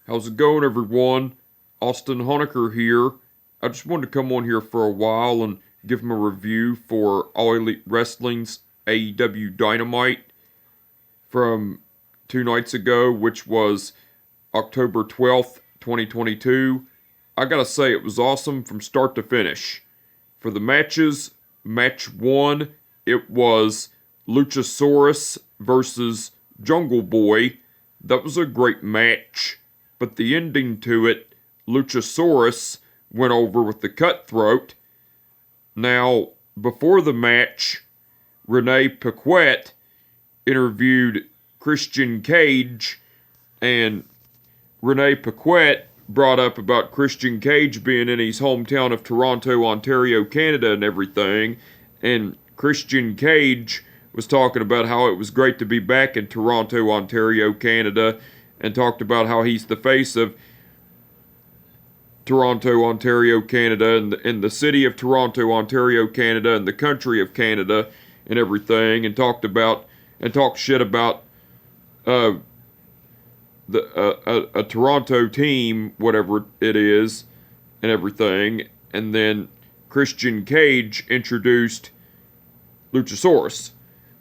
How's it going, everyone? Austin Honecker here. I just wanted to come on here for a while and give him a review for All Elite Wrestling's AEW Dynamite from 2 nights ago, which was October 12th, 2022. I gotta say, it was awesome from start to finish. For the matches, match 1, it was Luchasaurus versus Jungle Boy. That was a great match. But the ending to it, Luchasaurus went over with the Cutthroat. Now, before the match, Renee Paquette interviewed Christian Cage, and Renee Paquette brought up about Christian Cage being in his hometown of Toronto, Ontario, Canada, and everything. And Christian Cage was talking about how it was great to be back in Toronto, Ontario, Canada, and talked about how he's the face of Toronto, Ontario, Canada, and the city of Toronto, Ontario, Canada, and the country of Canada, and everything, and talked shit about a Toronto team, whatever it is, and everything. And then Christian Cage introduced Luchasaurus.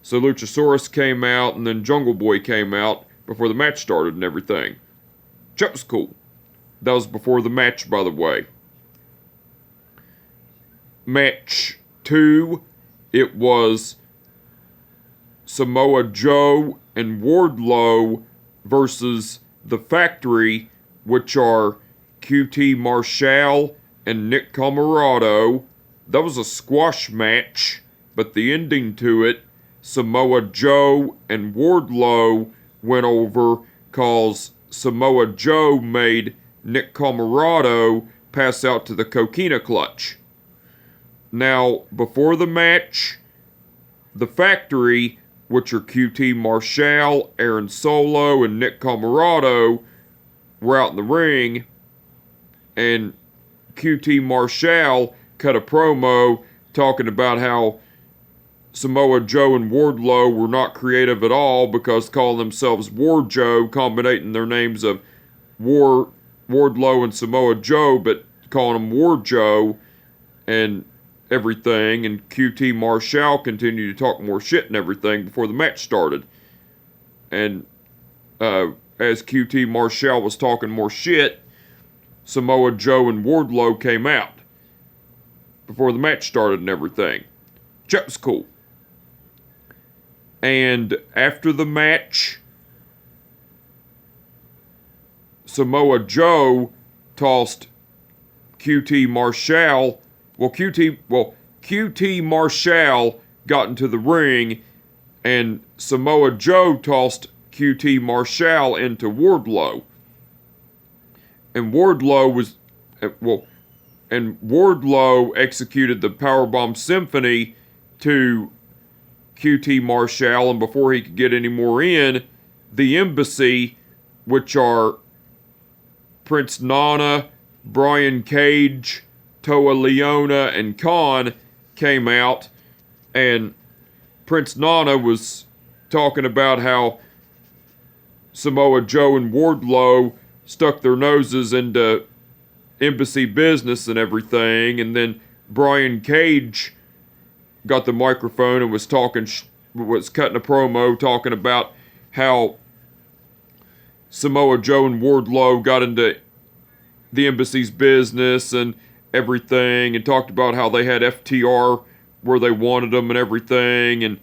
So Luchasaurus came out, and then Jungle Boy came out before the match started and everything. That was cool. That was before the match, by the way. Match 2, it was Samoa Joe and Wardlow versus The Factory, which are QT Marshall and Nick Comoroto. That was a squash match, but the ending to it, Samoa Joe and Wardlow went over cause Samoa Joe made Nick Comoroto pass out to the coquina clutch. Now, before the match, The Factory, which are QT Marshall, Aaron Solo, and Nick Comoroto, were out in the ring, and QT Marshall cut a promo talking about how Samoa Joe and Wardlow were not creative at all because calling themselves War Joe, combining their names of Wardlow and Samoa Joe, but calling them War Joe and everything. And QT Marshall continued to talk more shit and everything before the match started. And as QT Marshall was talking more shit, Samoa Joe and Wardlow came out before the match started and everything. That was cool. And after the match, Samoa Joe tossed QT Marshall. QT Marshall got into the ring, and Samoa Joe tossed QT Marshall into Wardlow. And Wardlow executed the Powerbomb Symphony to QT Marshall, and before he could get any more in, the Embassy, which are Prince Nana, Brian Cage, Toa Leona, and Khan, came out, and Prince Nana was talking about how Samoa Joe and Wardlow stuck their noses into Embassy business and everything, and then Brian Cage got the microphone and was cutting a promo talking about how Samoa Joe and Wardlow got into the Embassy's business and everything, and talked about how they had FTR where they wanted them and everything,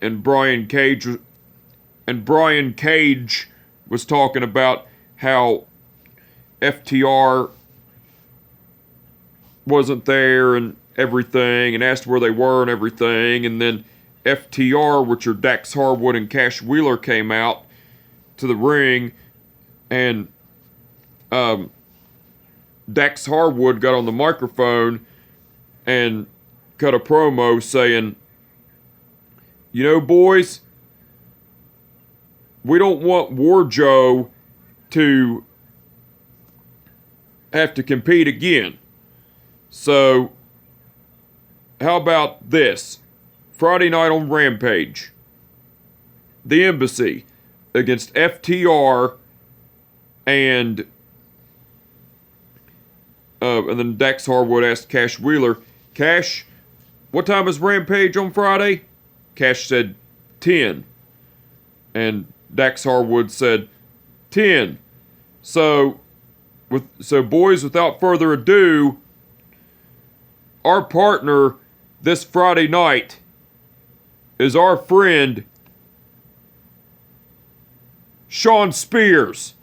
and Brian Cage was talking about how FTR wasn't there and everything, and asked where they were and everything, and then FTR, which are Dax Harwood and Cash Wheeler, came out to the ring, and Dax Harwood got on the microphone and cut a promo saying, "You know, boys, we don't want War Joe to have to compete again. So, how about this? Friday night on Rampage, the Embassy against FTR And then Dax Harwood asked Cash Wheeler, Cash, what time is Rampage on Friday? Cash said 10. And Dax Harwood said 10. So boys, without further ado, our partner this Friday night is our friend Shawn Spears.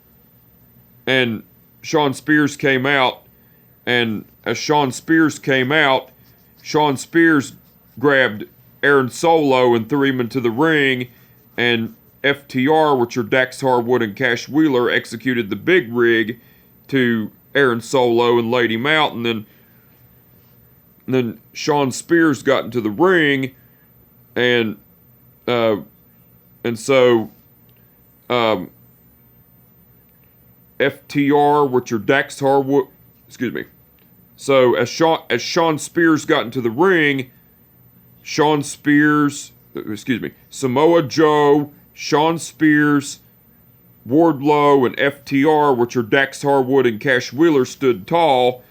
And Shawn Spears came out, and as Shawn Spears came out, Shawn Spears grabbed Aaron Solo and threw him into the ring, and FTR, which are Dax Harwood and Cash Wheeler, executed the big rig to Aaron Solo and laid him out, and then Shawn Spears got into the ring, and so FTR, which are Dax Harwood, So as Shawn Spears got into the ring, Samoa Joe, Shawn Spears, Wardlow, and FTR, which are Dax Harwood and Cash Wheeler, stood tall,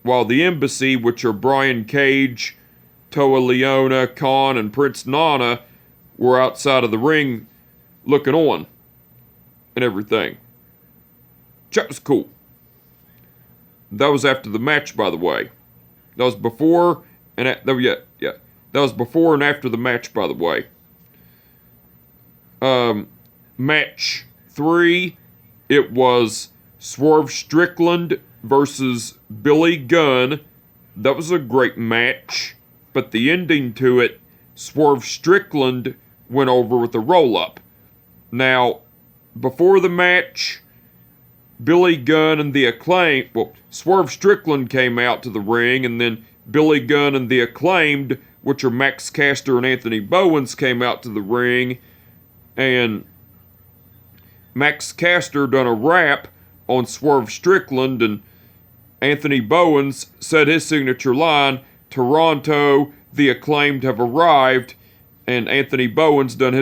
while the Embassy, which are Brian Cage, Toa Leona, Khan, and Prince Nana, were outside of the ring looking on and everything. That was cool. That was after the match, by the way. That was before and That was before and after the match, by the way. Match 3, it was Swerve Strickland versus Billy Gunn. That was a great match, but the ending to it, Swerve Strickland went over with a roll-up. Now, before the match, Billy Gunn and the Acclaimed, Swerve Strickland came out to the ring, and then Billy Gunn and the Acclaimed, which are Max Caster and Anthony Bowens, came out to the ring, and Max Caster done a rap on Swerve Strickland, and Anthony Bowens said his signature line, Toronto, the Acclaimed have arrived, and Anthony Bowens said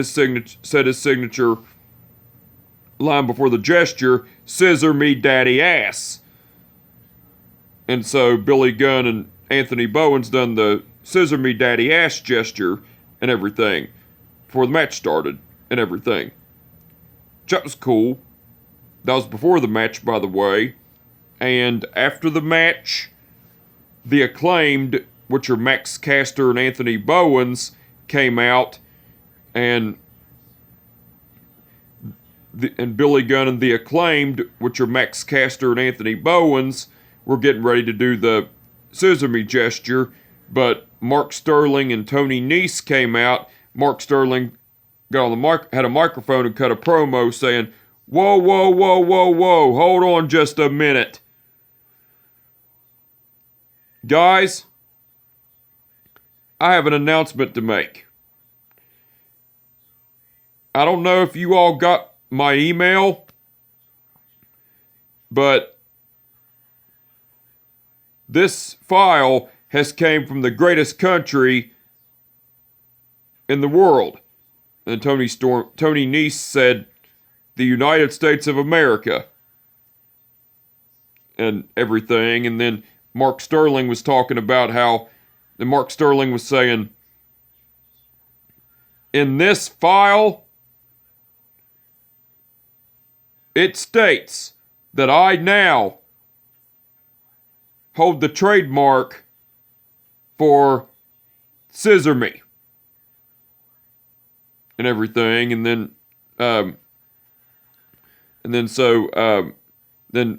his signature line before the gesture, scissor me daddy ass. And so Billy Gunn and Anthony Bowens done the scissor me daddy ass gesture and everything before the match started and everything. That was cool. That was before the match, by the way. And after the match, the Acclaimed, which are Max Caster and Anthony Bowens, came out, and Billy Gunn and the Acclaimed, which are Max Caster and Anthony Bowens, were getting ready to do the scissor me gesture, but Mark Sterling and Tony Nese came out. Mark Sterling got on the had a microphone and cut a promo saying, "Whoa, whoa, whoa, whoa, whoa, hold on just a minute. Guys, I have an announcement to make. I don't know if you all got my email, but this file has came from the greatest country in the world." And Tony Nese said, "The United States of America," and everything. And then Mark Sterling was talking about how, and Mark Sterling was saying, "In this file, it states that I now hold the trademark for scissor me," and everything. And then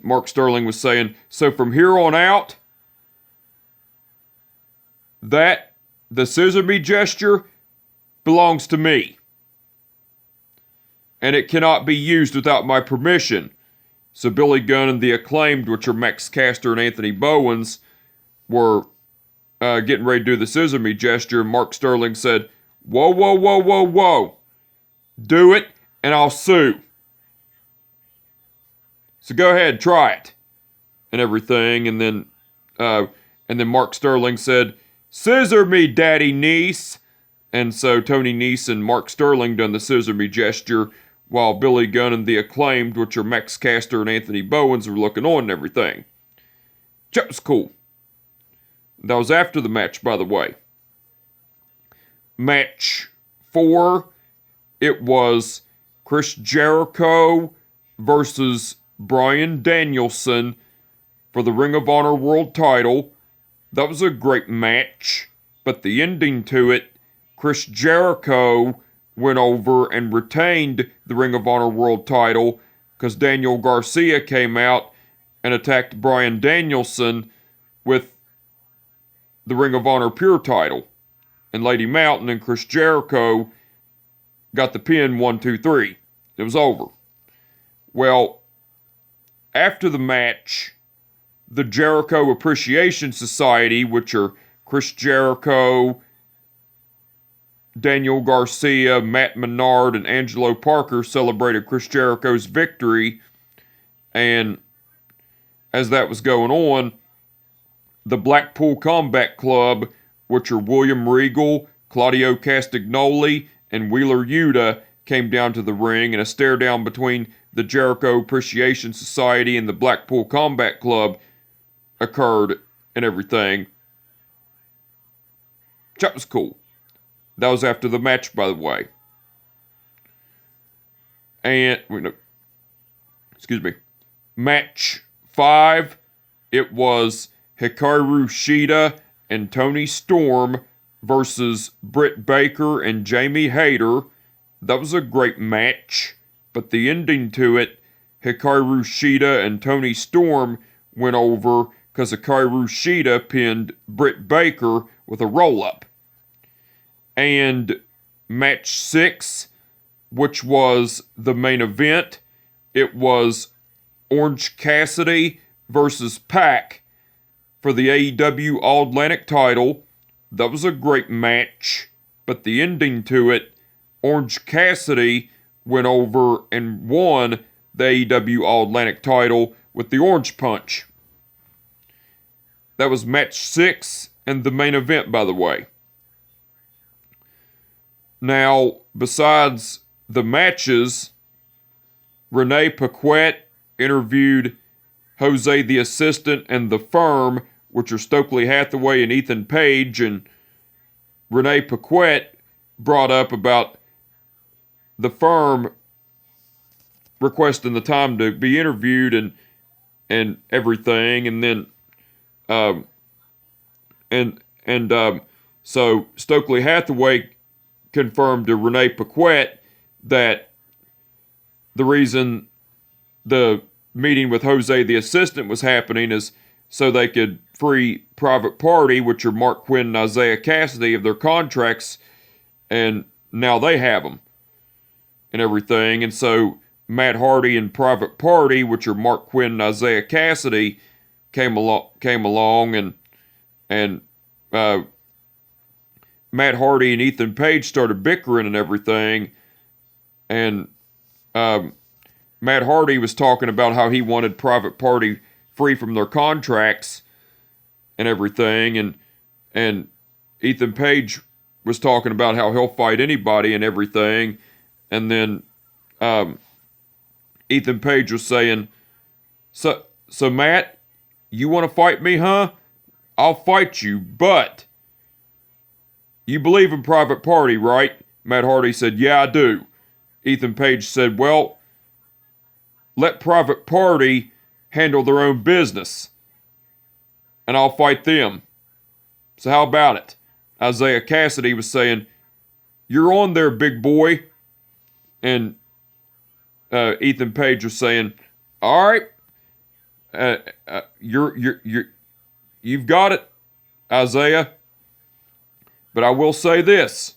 Mark Sterling was saying, "So from here on out, that the scissor me gesture belongs to me, and it cannot be used without my permission." So Billy Gunn and the Acclaimed, which are Max Caster and Anthony Bowens, were getting ready to do the scissor me gesture, and Mark Sterling said, "Whoa, whoa, whoa, whoa, whoa. Do it, and I'll sue. So go ahead, try it," and everything. And then Mark Sterling said, "Scissor me, Daddy Nese." And so Tony Nese and Mark Sterling done the scissor me gesture, while Billy Gunn and the Acclaimed, which are Max Caster and Anthony Bowens, are looking on and everything. That was cool. That was after the match, by the way. Match 4, it was Chris Jericho versus Bryan Danielson for the Ring of Honor World title. That was a great match, but the ending to it, Chris Jericho went over and retained the Ring of Honor World title because Daniel Garcia came out and attacked Bryan Danielson with the Ring of Honor Pure title. And Lady Mountain and Chris Jericho got the pin 1, 2, 3. It was over. Well, after the match, the Jericho Appreciation Society, which are Chris Jericho, Daniel Garcia, Matt Menard, and Angelo Parker, celebrated Chris Jericho's victory. And as that was going on, the Blackpool Combat Club, which are William Regal, Claudio Castagnoli, and Wheeler Yuta, came down to the ring, and a stare down between the Jericho Appreciation Society and the Blackpool Combat Club occurred and everything. That was cool. That was after the match, by the way. And, match 5, it was Hikaru Shida and Tony Storm versus Britt Baker and Jamie Hayter. That was a great match, but the ending to it, Hikaru Shida and Tony Storm went over because Hikaru Shida pinned Britt Baker with a roll-up. And match 6, which was the main event, it was Orange Cassidy versus Pac for the AEW All-Atlantic title. That was a great match, but the ending to it, Orange Cassidy went over and won the AEW All-Atlantic title with the Orange Punch. That was match 6 and the main event, by the way. Now, besides the matches, Renee Paquette interviewed Jose the Assistant and The Firm, which are Stokely Hathaway and Ethan Page, and Renee Paquette brought up about The Firm requesting the time to be interviewed and everything, and then so Stokely Hathaway confirmed to Renee Paquette that the reason the meeting with Jose the Assistant was happening is so they could free Private Party, which are Mark Quinn and Isaiah Cassidy, of their contracts, and now they have them and everything. And so Matt Hardy and Private Party, which are Mark Quinn and Isaiah Cassidy, came along and Matt Hardy and Ethan Page started bickering and everything, and Matt Hardy was talking about how he wanted Private Party free from their contracts and everything, and Ethan Page was talking about how he'll fight anybody and everything, and then Ethan Page was saying, so Matt, you want to fight me, huh? I'll fight you, but you believe in Private Party, right? Matt Hardy said, yeah, I do. Ethan Page said, well, let Private Party handle their own business, and I'll fight them. So how about it? Isaiah Cassidy was saying, you're on there, big boy. And Ethan Page was saying, all right, you've got it, Isaiah. But I will say this: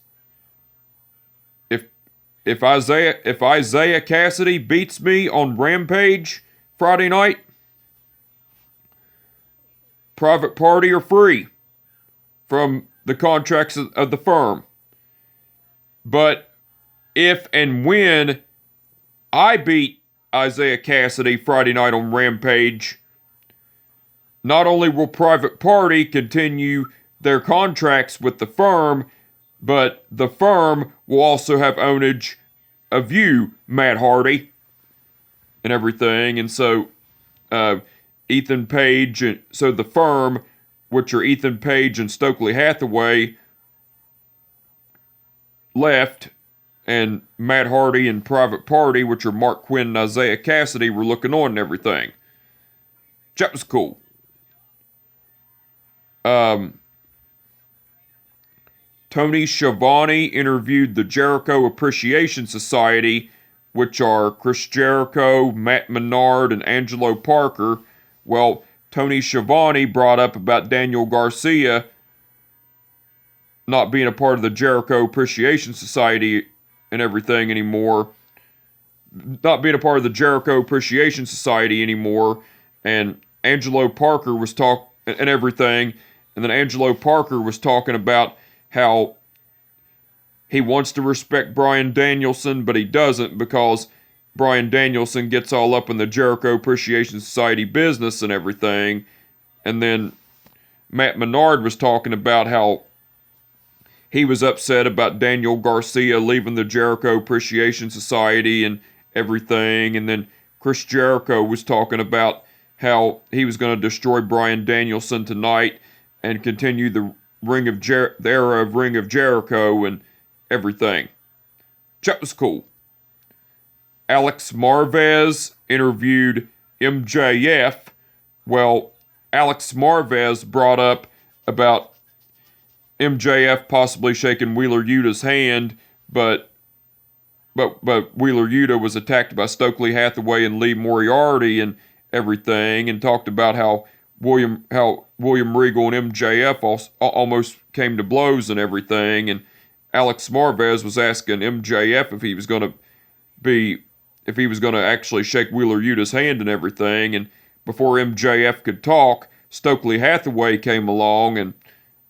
if Isaiah Cassidy beats me on Rampage Friday night, Private Party are free from the contracts of the firm. But if and when I beat Isaiah Cassidy Friday night on Rampage, not only will Private Party continue their contracts with the firm, but the firm will also have ownage of you, Matt Hardy, and everything. And so Ethan Page, and so the Firm, which are Ethan Page and Stokely Hathaway, left, and Matt Hardy and Private Party, which are Mark Quinn and Isaiah Cassidy, were looking on and everything. That was cool. Tony Schiavone interviewed the Jericho Appreciation Society, which are Chris Jericho, Matt Menard, and Angelo Parker. Well, Tony Schiavone brought up about Daniel Garcia not being a part of the Jericho Appreciation Society and everything anymore. Not being a part of the Jericho Appreciation Society anymore. And Angelo Parker was and everything. And then Angelo Parker was talking about how he wants to respect Bryan Danielson, but he doesn't because Bryan Danielson gets all up in the Jericho Appreciation Society business and everything. And then Matt Menard was talking about how he was upset about Daniel Garcia leaving the Jericho Appreciation Society and everything. And then Chris Jericho was talking about how he was going to destroy Bryan Danielson tonight and continue the era of Ring of Jericho and everything. That was cool. Alex Marvez interviewed MJF. Well, Alex Marvez brought up about MJF possibly shaking Wheeler Yuta's hand, but Wheeler Yuta was attacked by Stokely Hathaway and Lee Moriarty and everything, and talked about how William Regal and MJF almost came to blows and everything. And Alex Marvez was asking MJF if he was going to actually shake Wheeler Yuta's hand and everything. And before MJF could talk, Stokely Hathaway came along and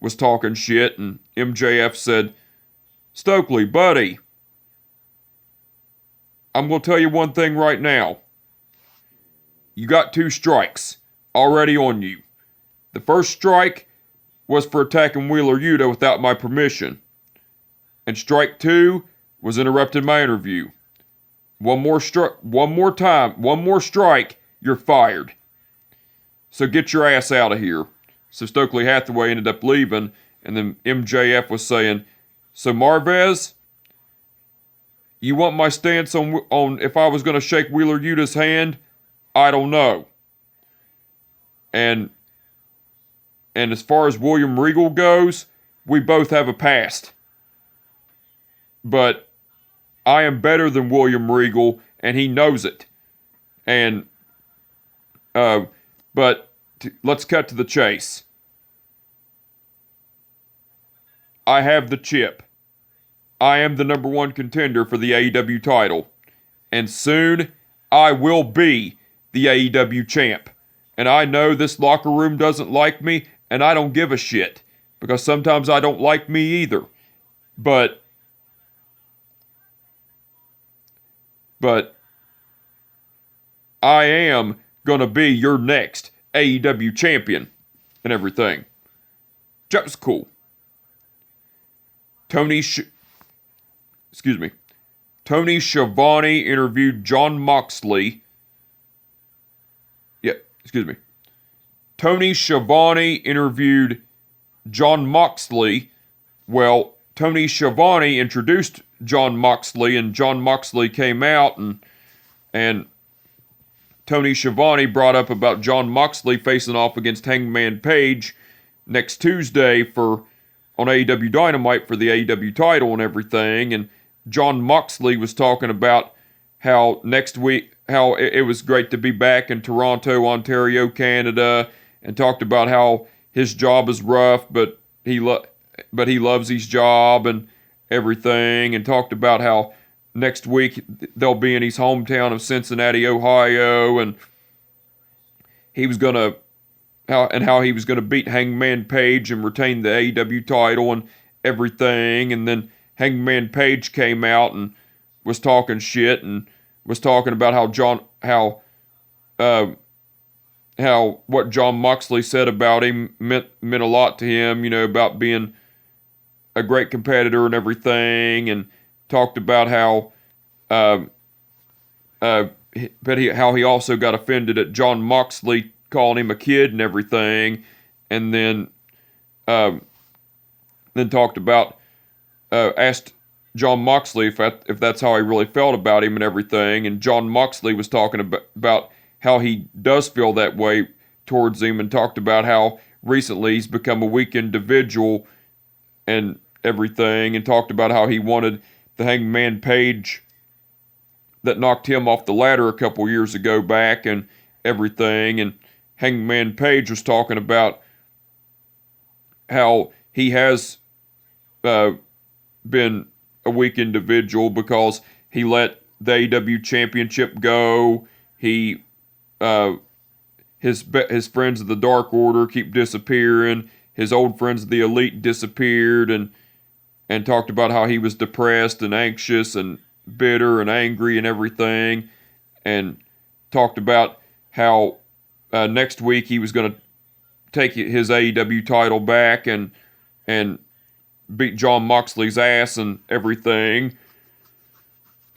was talking shit, and MJF said, "Stokely, buddy, I'm going to tell you one thing right now. You got 2 strikes already on you. The first strike was for attacking Wheeler Yuta without my permission. And strike 2 was interrupting my interview. One more strike, you're fired. So get your ass out of here." So Stokely Hathaway ended up leaving, and then MJF was saying, "So Marvez, you want my stance on if I was going to shake Wheeler Yuta's hand? I don't know. And as far as William Regal goes, we both have a past. But I am better than William Regal, and he knows it. And, let's cut to the chase. I have the chip. I am the number 1 contender for the AEW title. And soon, I will be the AEW champ. And I know this locker room doesn't like me, and I don't give a shit. Because sometimes I don't like me either. But I am going to be your next AEW champion and everything." That was cool. Tony Schiavone interviewed Jon Moxley. Tony Schiavone interviewed Jon Moxley. Well, Tony Schiavone introduced Jon Moxley, and Jon Moxley came out, and Tony Schiavone brought up about Jon Moxley facing off against Hangman Page next Tuesday on AEW Dynamite for the AEW title and everything. And Jon Moxley was talking about how next week, how it was great to be back in Toronto, Ontario, Canada, and talked about how his job is rough, but he loves his job and everything, and talked about how next week they'll be in his hometown of Cincinnati, Ohio, and how he was gonna beat Hangman Page and retain the AEW title and everything. And then Hangman Page came out and was talking shit and was talking about how what Jon Moxley said about him meant a lot to him, about being a great competitor and everything, and talked about how Um, but how he also got offended at John Moxley calling him a kid and everything, and then talked about asked John Moxley if that's how he really felt about him and everything, and John Moxley was talking about how he does feel that way towards him, and talked about how recently he's become a weak individual and everything, and talked about how he wanted the Hangman Page that knocked him off the ladder a couple years ago back and everything. And Hangman Page was talking about how he has been a weak individual because he let the AEW Championship go. He his friends of the Dark Order keep disappearing. His old friends of the Elite disappeared, and talked about how he was depressed and anxious and bitter and angry and everything, and talked about how next week he was going to take his AEW title back and beat John Moxley's ass and everything.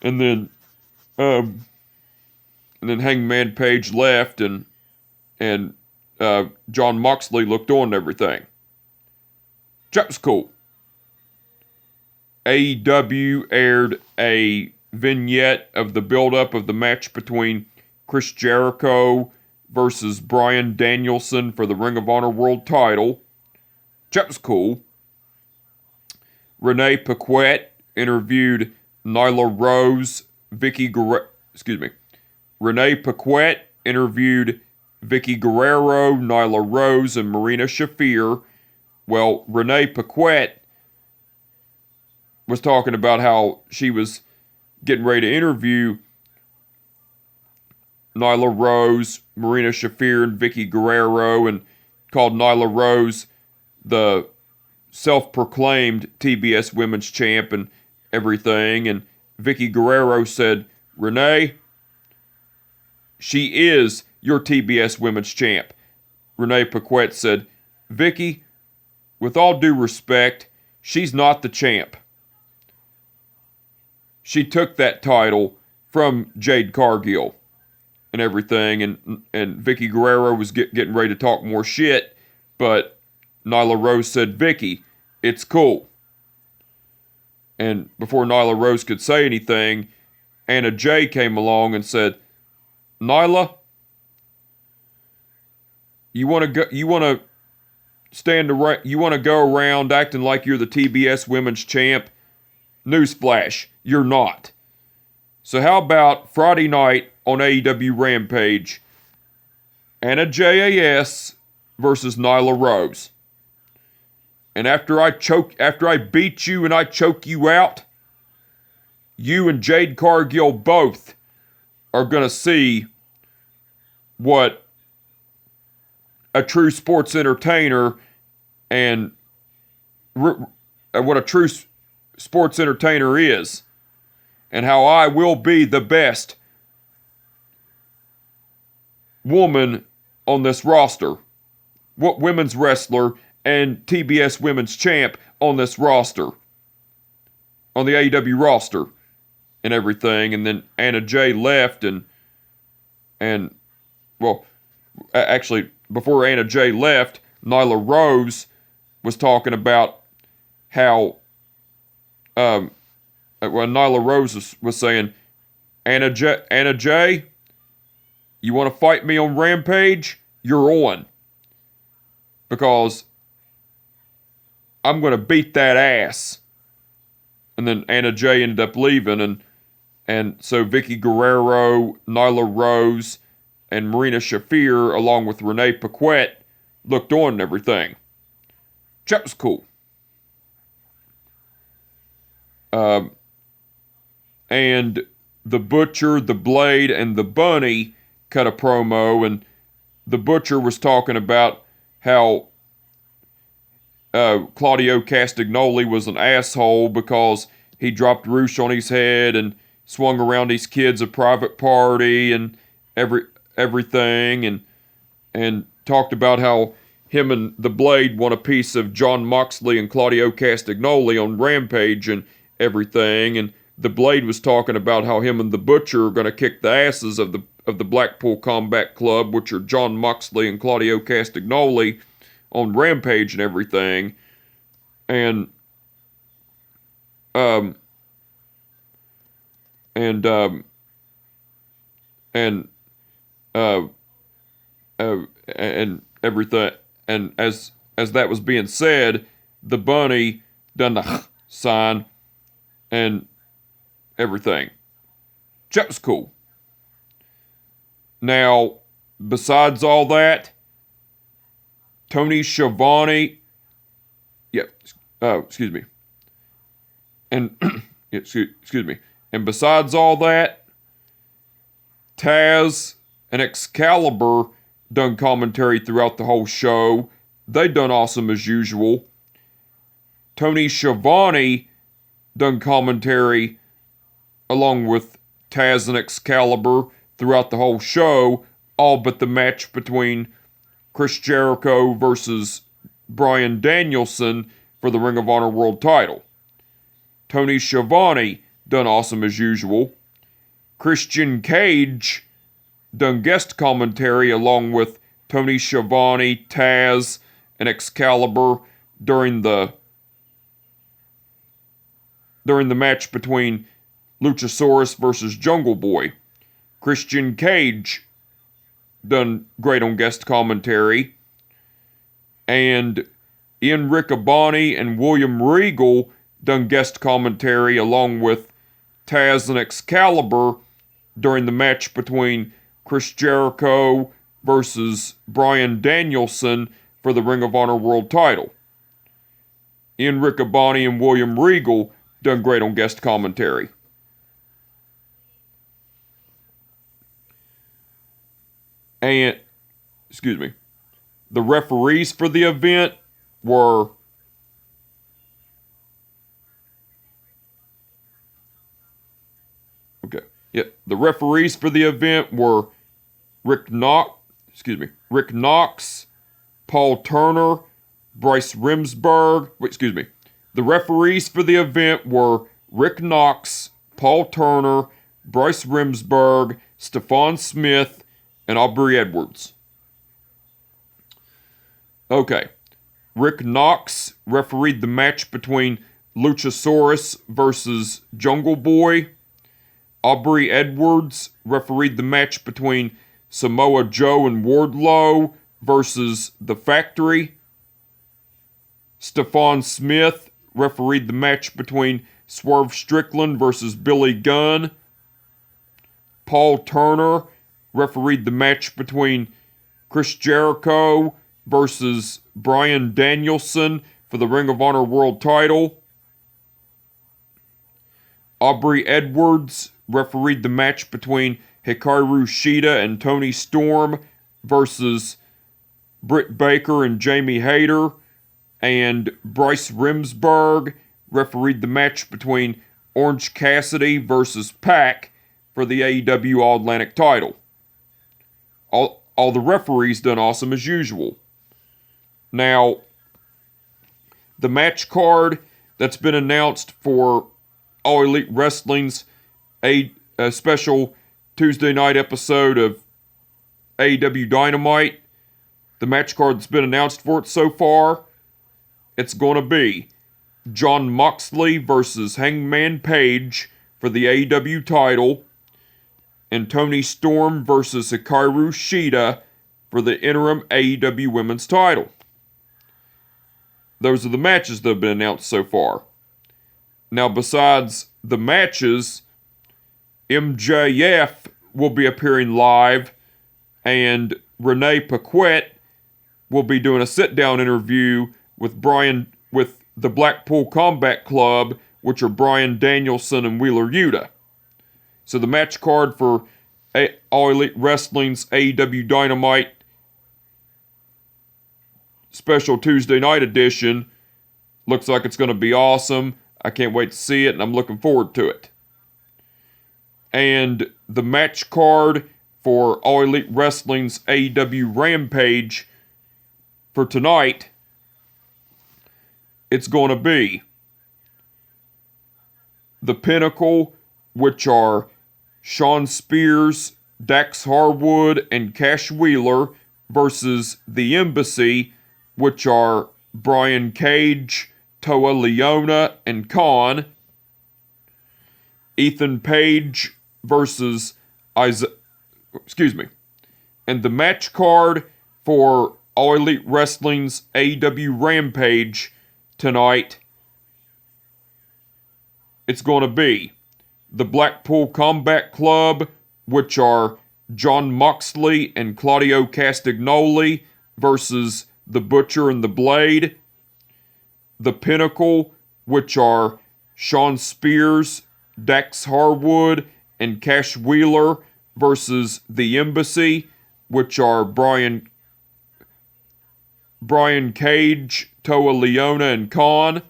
And then Hangman Page left, and John Moxley looked on and everything. That was cool. AEW aired a vignette of the build-up of the match between Chris Jericho versus Bryan Danielson for the Ring of Honor World title. That was cool. Renee Paquette interviewed Nyla Rose, Renee Paquette interviewed Vicky Guerrero, Nyla Rose, and Marina Shafir. Well, Renee Paquette was talking about how she was getting ready to interview Nyla Rose, Marina Shafir, and Vicky Guerrero, and called Nyla Rose the self-proclaimed TBS Women's Champ and everything. And Vicky Guerrero said, "Renee, she is your TBS Women's Champ." Renee Paquette said, "Vicky, with all due respect, she's not the champ. She took that title from Jade Cargill and everything," and Vicky Guerrero was getting ready to talk more shit, but Nyla Rose said, "Vicky, it's cool." And before Nyla Rose could say anything, Anna Jay came along and said, "Nyla, you want to go around acting like you're the TBS Women's Champ? Newsflash, you're not. So how about Friday night on AEW Rampage, Anna JAS versus Nyla Rose? And after I beat you and I choke you out, you and Jade Cargill both are going to see what a true sports entertainer and what a true sports entertainer is, and how I will be the best woman on this roster, what women's wrestler and TBS Women's Champ on this roster, on the AEW roster and everything." And then Anna Jay left, and well, actually, before Anna Jay left, Nyla Rose was talking about how Nyla Rose was saying, Anna Jay, you want to fight me on Rampage? You're on. Because I'm going to beat that ass." And then Anna Jay ended up leaving, and so Vicky Guerrero, Nyla Rose, and Marina Shafir, along with Renee Paquette, looked on and everything. That was cool. And the Butcher, the Blade, and the Bunny cut a promo, and the Butcher was talking about how Claudio Castagnoli was an asshole because he dropped Roosh on his head and swung around these kids a private party and everything, and talked about how him and the Blade want a piece of John Moxley and Claudio Castagnoli on Rampage and everything. And the Blade was talking about how him and the Butcher are going to kick the asses of the Blackpool Combat Club, which are Jon Moxley and Claudio Castagnoli, on Rampage and everything. And everything. And as that was being said, the bunny done the sign and everything. That was cool. Now, besides all that, Tony Schiavone, excuse me. And, excuse me. And besides all that, Taz and Excalibur done commentary throughout the whole show. They done awesome as usual. Tony Schiavone done commentary along with Taz and Excalibur throughout the whole show, all but the match between Chris Jericho versus Bryan Danielson for the Ring of Honor World title. Tony Schiavone done awesome as usual. Christian Cage done guest commentary along with Tony Schiavone, Taz, and Excalibur during the match between Luchasaurus versus Jungle Boy. Christian Cage done great on guest commentary. And Ian Riccaboni and William Regal done guest commentary along with Taz and Excalibur during the match between Chris Jericho versus Bryan Danielson for the Ring of Honor World title. Ian Riccaboni and William Regal done great on guest commentary. And, the referees for the event were the referees for the event were Rick Knox, Paul Turner, Bryce Remsburg. The referees for the event were Rick Knox, Paul Turner, Bryce Remsburg, Stephon Smith, and Aubrey Edwards. Okay. Rick Knox refereed the match between Luchasaurus versus Jungle Boy. Aubrey Edwards refereed the match between Samoa Joe and Wardlow versus The Factory. Stephon Smith refereed the match between Swerve Strickland versus Billy Gunn. Paul Turner refereed the match between Chris Jericho versus Bryan Danielson for the Ring of Honor World title. Aubrey Edwards refereed the match between Hikaru Shida and Tony Storm versus Britt Baker and Jamie Hayter. And Bryce Remsburg refereed the match between Orange Cassidy versus Pac for the AEW All-Atlantic title. All the referees done awesome as usual. Now, the match card that's been announced for All Elite Wrestling's a special Tuesday night episode of AEW Dynamite, the match card that's been announced for it so far, it's going to be Jon Moxley versus Hangman Page for the AEW title, and Tony Storm versus Hikaru Shida for the interim AEW Women's title. Those are the matches that have been announced so far. Now, besides the matches, MJF will be appearing live, and Renee Paquette will be doing a sit-down interview with the Blackpool Combat Club, which are Bryan Danielson and Wheeler Yuta. So the match card for All Elite Wrestling's AEW Dynamite special Tuesday night edition looks like it's going to be awesome. I can't wait to see it, and I'm looking forward to it. And the match card for All Elite Wrestling's AEW Rampage for tonight, it's going to be The Pinnacle, which are Shawn Spears, Dax Harwood, and Cash Wheeler, versus The Embassy, which are Brian Cage, Toa Leona, and Khan. Ethan Page versus Isaiah. And the match card for All Elite Wrestling's AEW Rampage tonight, it's going to be the Blackpool Combat Club, which are Jon Moxley and Claudio Castagnoli, versus the Butcher and the Blade. The Pinnacle, which are Shawn Spears, Dax Harwood, and Cash Wheeler, versus The Embassy, which are Brian Cage, Toa Leona, and Khan.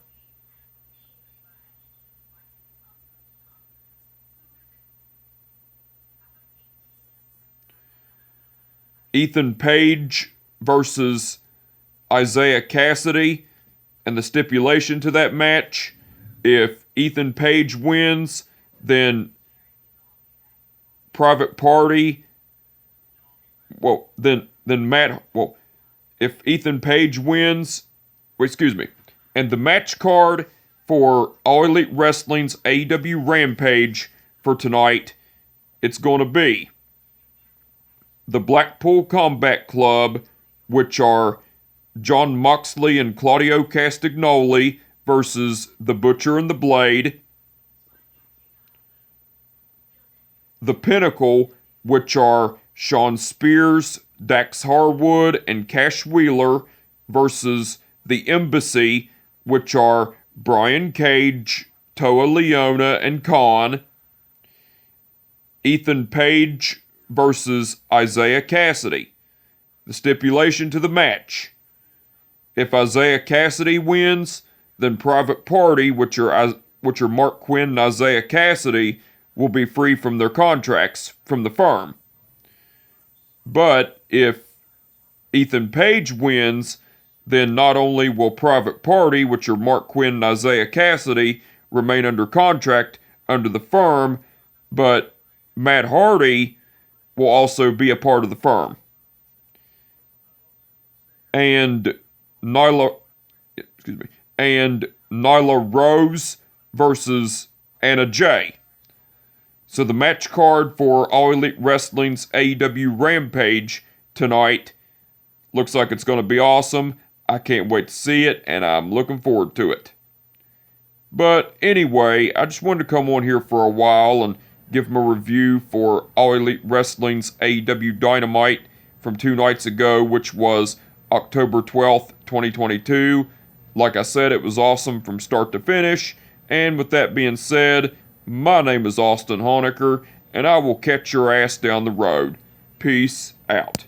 Ethan Page versus Isaiah Cassidy, and the stipulation to that match, if Ethan Page wins, then Private Party, if Ethan Page wins, and the match card for All Elite Wrestling's AEW Rampage for tonight, it's going to be the Blackpool Combat Club, which are Jon Moxley and Claudio Castagnoli, versus the Butcher and the Blade. The Pinnacle, which are Shawn Spears, Dax Harwood, and Cash Wheeler, versus The Embassy, which are Brian Cage, Toa Leona, and Khan. Ethan Page versus Isaiah Cassidy. The stipulation to the match: if Isaiah Cassidy wins, then Private Party, which are Mark Quinn and Isaiah Cassidy, will be free from their contracts from the firm. But if Ethan Page wins, then not only will Private Party, which are Mark Quinn and Isaiah Cassidy, remain under contract under the firm, but Matt Hardy will also be a part of the firm. And Nyla Rose versus Anna Jay. So the match card for All Elite Wrestling's AEW Rampage tonight looks like it's going to be awesome. I can't wait to see it, and I'm looking forward to it. But anyway, I just wanted to come on here for a while and give them a review for All Elite Wrestling's AEW Dynamite from 2 nights ago, which was October 12th, 2022. Like I said, it was awesome from start to finish. And with that being said, my name is Austin Honecker, and I will catch your ass down the road. Peace out.